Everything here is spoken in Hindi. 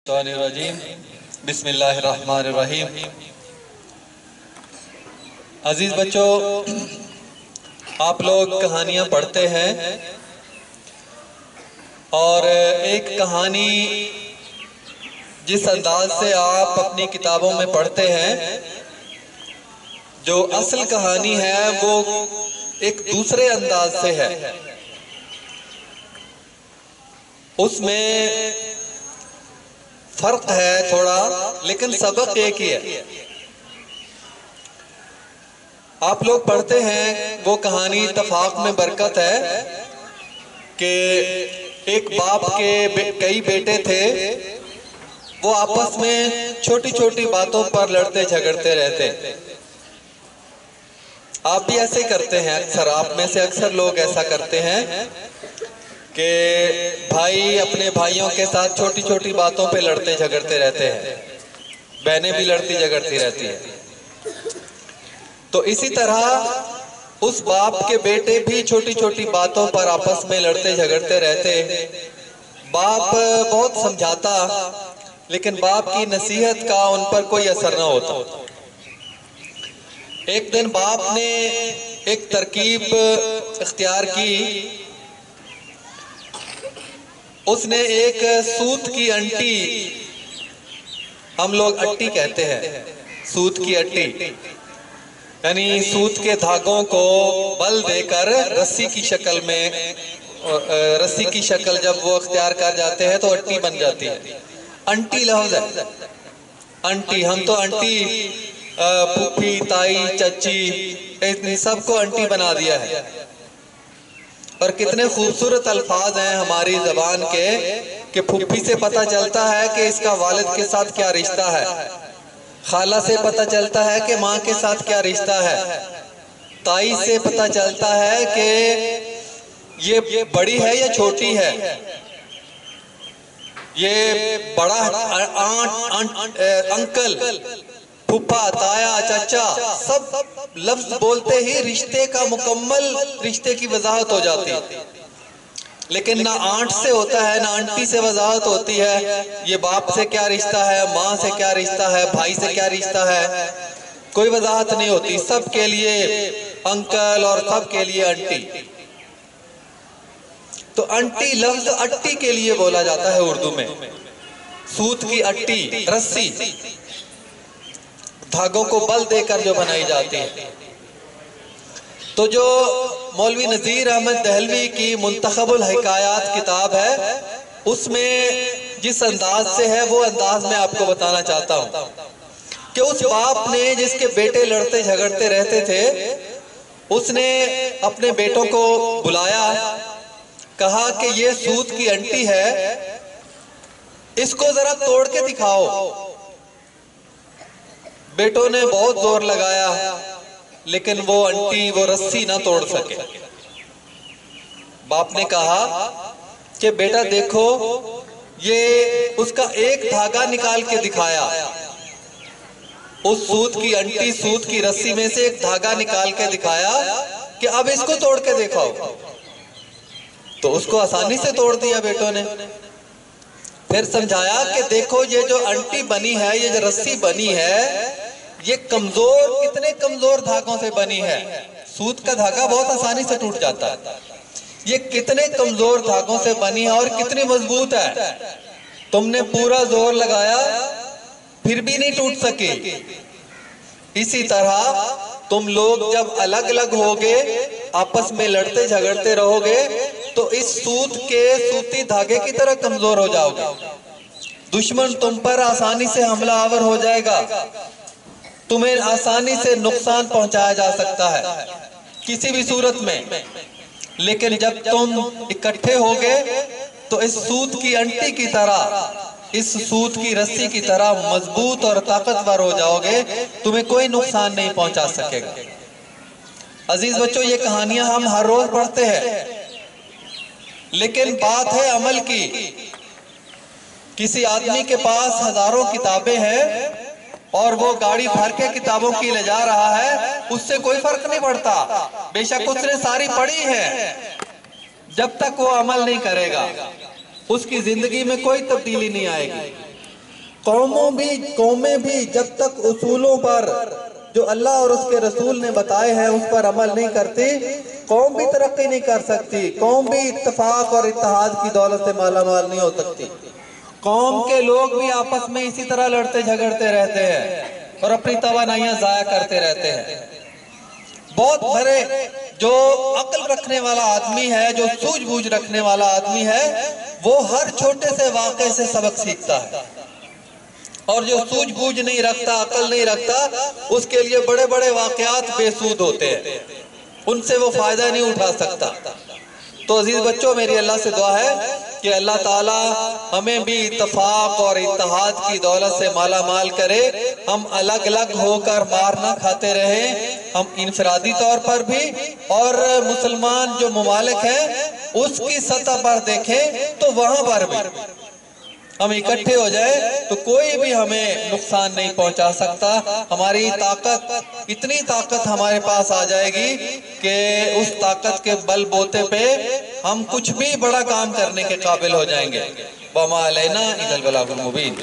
शैतानिर्रजीम बिस्मिल्लाहिर्रहमानिर्रहीम। अजीज बच्चों, आप लोग कहानियाँ पढ़ते हैं और एक कहानी जिस अंदाज से आप अपनी किताबों में पढ़ते हैं, जो असल कहानी है वो एक दूसरे अंदाज से है। उसमें फर्क है थोड़ा, लेकिन सबक एक ही है। आप लोग पढ़ते हैं वो कहानी इत्तफाक में बरकत है कि एक बाप के कई बेटे थे, वो आपस में छोटी छोटी बातों पर लड़ते झगड़ते रहते। आप भी ऐसे करते हैं, अक्सर आप में से अक्सर लोग ऐसा करते हैं कि भाई अपने भाइयों के साथ छोटी छोटी बातों पे लड़ते झगड़ते रहते हैं, बहनें भी लड़ती झगड़ती रहती है। तो इसी तरह उस बाप के बेटे भी छोटी छोटी बातों पर आपस में लड़ते झगड़ते रहते। बाप बहुत समझाता, लेकिन बाप की नसीहत का उन पर कोई असर न होता। एक दिन बाप ने एक तरकीब इख्तियार की। उसने एक सूत की अंटी, हम लोग अट्टी कहते हैं, सूत की अट्टी यानी सूत के धागों को बल देकर रस्सी की शक्ल में, रस्सी की शक्ल जब वो इख्तियार कर जाते हैं तो अट्टी बन जाती है। अंटी लफ्ज़ है, अंटी। हम तो अंटी फूफी ताई चाची सबको अंटी बना दिया है। और कितने खूबसूरत अल्फाज हैं हमारी ज़बान के कि फूफी से पता चलता है कि इसका वालिद के साथ क्या रिश्ता है, खाला से पता चलता है कि माँ के साथ क्या रिश्ता है, ताई से पता चलता है कि ये बड़ी है या छोटी है, ये बड़ा अंकल, फूफा, ताया, चाचा, सब लफ्ज बोलते ही रिश्ते का मुकम्मल रिश्ते की वजाहत हो जाती है। लेकिन ना आंट से होता है ना आंटी से वजाहत होती है, ये बाप से क्या रिश्ता है, माँ से क्या रिश्ता है, भाई से क्या रिश्ता है, कोई वजाहत नहीं होती। सब के लिए अंकल और सब के लिए आंटी। तो आंटी लफ्ज अट्टी के लिए बोला जाता है उर्दू में। सूत की अट्टी, रस्सी, धागों को बल देकर जो बनाई जाती है। तो जो मौलवी नज़ीर अहमद दहलवी की मुंतखबुल हिकायात किताब है, उसमें जिस अंदाज से है वो अंदाज मैं आपको बताना चाहता हूँ कि उस बाप ने जिसके बेटे लड़ते झगड़ते रहते थे, उसने अपने बेटों को बुलाया, कहा कि ये सूत की अंटी है, इसको जरा तोड़ के दिखाओ। बेटों ने बहुत जोर लगाया, लेकिन वो अंटी, वो रस्सी ना तोड़ सके। बाप ने कहा कि बेटा देखो, ये उसका एक धागा निकाल के दिखाया। उस सूत की अंटी, सूत की रस्सी में से एक धागा निकाल के दिखाया कि अब इसको तोड़ के दिखाओ। तो उसको आसानी से तोड़ दिया बेटों ने। फिर समझाया कि देखो, ये जो अंटी बनी है, ये जो रस्सी बनी है, ये कमजोर, कितने कमजोर धागों से बनी है। सूत का धागा बहुत आसानी से टूट जाता है, ये कितने कमजोर धागों से बनी है और कितनी मजबूत है। तुमने पूरा जोर लगाया फिर भी नहीं टूट सकी। इसी तरह तुम लोग जब अलग अलग होगे, आपस में लड़ते झगड़ते रहोगे, तो इस सूत के सूती धागे की तरह कमजोर हो जाओगे। दुश्मन तुम पर आसानी से हमलावर हो जाएगा, तुम्हें आसानी से नुकसान पहुंचाया जा सकता है किसी भी सूरत में। लेकिन जब तुम इकट्ठे होगे तो इस सूत की अंटी की तरह, इस सूत की रस्सी की तरह मजबूत और ताकतवर हो जाओगे, तुम्हें कोई नुकसान नहीं पहुंचा सकेगा। अजीज बच्चों, ये कहानियां हम हर रोज पढ़ते हैं, लेकिन बात है अमल की। किसी आदमी के पास हजारों किताबें हैं और वो गाड़ी भर के किताबों की ले जा रहा है, उससे कोई फर्क नहीं पड़ता। बेशक उसने सारी पढ़ी है, जब तक वो अमल नहीं करेगा उसकी जिंदगी में कोई तब्दीली नहीं आएगी। कौमें भी जब तक उसूलों पर जो अल्लाह और उसके रसूल ने बताए हैं उस पर अमल नहीं करती, कौम भी तरक्की नहीं कर सकती। कौम भी इत्तेफाक और इत्तेहाद की दौलत से मालामाल नहीं हो सकती। कौम के लोग भी आपस में इसी तरह लड़ते झगड़ते रहते हैं और अपनी तवानाइयां जाया करते रहते हैं। बहुत भरे जो अक्ल रखने वाला आदमी है, जो सूझबूझ रखने वाला आदमी है, वो हर छोटे से वाक़े से सबक सीखता है। और जो सूझबूझ नहीं रखता, अकल नहीं रखता, उसके लिए बड़े बड़े वाकयात बेसूद होते हैं, उनसे वो फायदा नहीं उठा सकता। तो अजीज बच्चों, मेरी अल्लाह से दुआ है कि अल्लाह ताला हमें भी इत्तेफाक और इत्तेहाद की दौलत से माला माल करे। हम अलग अलग होकर मार ना खाते रहे, हम इनफरादी तौर पर भी और मुसलमान जो ममालिक हैं उसकी सतह पर देखें तो वहां पर भी हम इकट्ठे हो जाए तो कोई भी हमें नुकसान नहीं पहुंचा सकता। हमारी ताकत, इतनी ताकत हमारे पास आ जाएगी कि उस ताकत के बल बोते पे हम कुछ भी बड़ा काम करने के काबिल हो जाएंगे। वमा अलैना इल्लल बलागुल मुबीन।